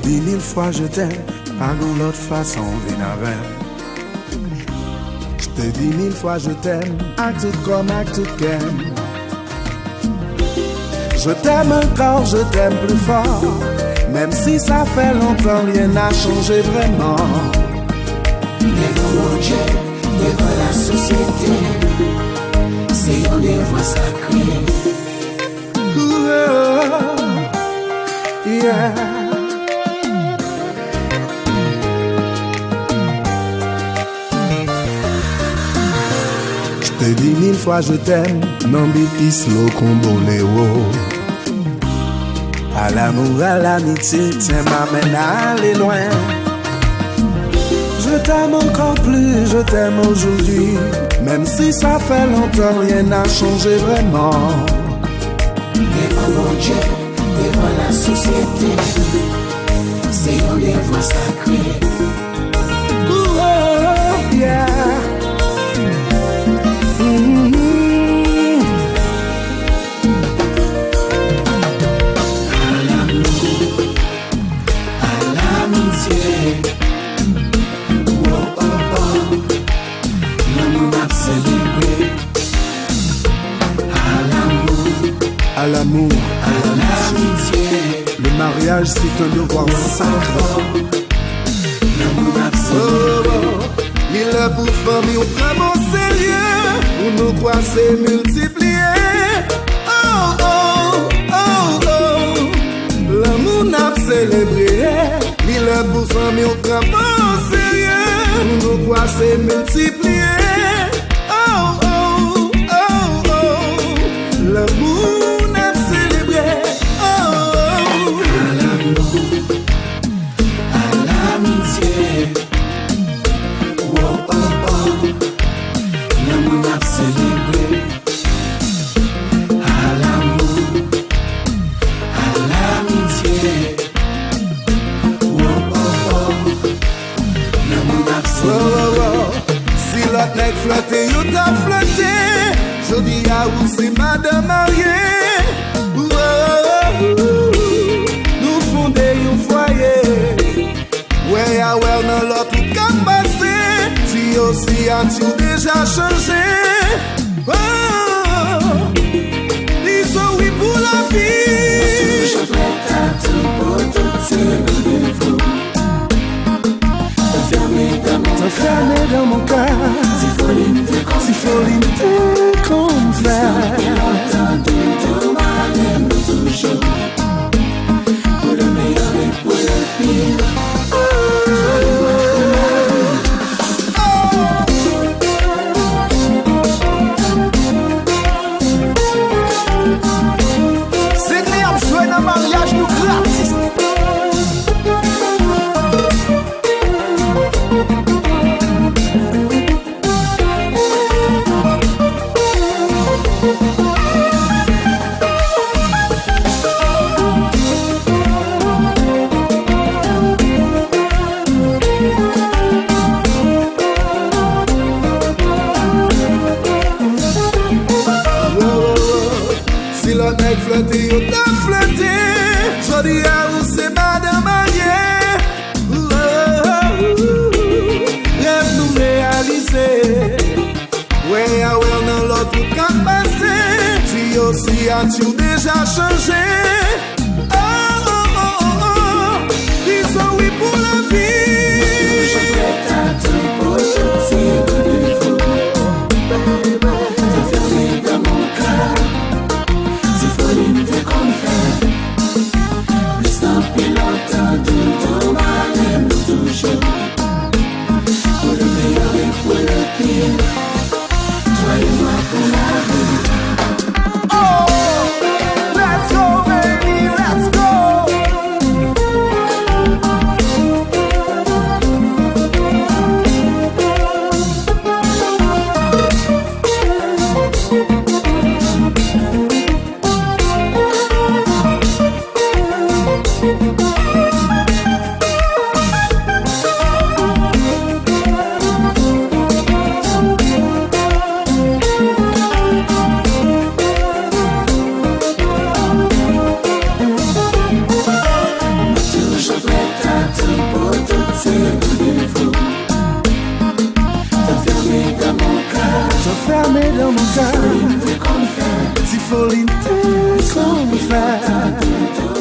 dit 1000 fois je t'aime, pas d'une autre façon vénavelle. Je te dis 1000 fois je t'aime, à tout comme à tout cœur. Je t'aime encore, je t'aime plus fort, même si ça fait longtemps, rien n'a changé vraiment. Devant mon Dieu, devant la société, c'est un des voix sacrées. Yeah. Je te dis 1000 fois je t'aime, non bitis lo combo léo. À l'amour, à l'amitié, tiens m'amène à aller loin. Je t'aime encore plus, je t'aime aujourd'hui, même si ça fait longtemps, rien n'a changé vraiment. Devant mon Dieu, devant la société, c'est un des voix sacrées. Oh, yeah. À l'amour, à l'amitié, le mariage c'est un devoir sacré. Il est pour famille, on prend mon sérieux, pour nous croiser, multiplier. Oh, oh, oh, oh, l'amour n'a pas célébré. Il est pour famille, on prend mon sérieux, pour nous croiser, multiplier. Oh, oh, oh, oh, l'amour. Flotter, you t'as flotté. Je dis à où c'est madame mariée. Nous fonder un foyer. Ouais, à ouais, dans l'autre tout qu'à passer. Si aussi as-tu déjà changé? Oh, disons oui pour la vie. Je prête à tout pour toutes ces rendez-vous. T'enfermer dans mon cœur. Si folie te confère. Tout m'aime toujours. Pour le meilleur et pour le pire. C'est que jouer dans le mariage nous gratis. Flotter, yo t'as flotté. Jodi à où c'est madame mariée. Rêve nous réaliser. Ouais, à ouais, dans l'autre tout qu'à passer. Si aussi as-tu déjà changé? Oh, oh, oh, oh. Disons oui pour la vie. Je prête à tout pour toutes ces rendez-vous. T'enfermer dans mon cœur. Tout m'aime toujours. Pour le meilleur et pour le pire. Toi et moi pour la vie. Oh, let's go. jamais dans mon cœur. Si folie, t'es comme ça.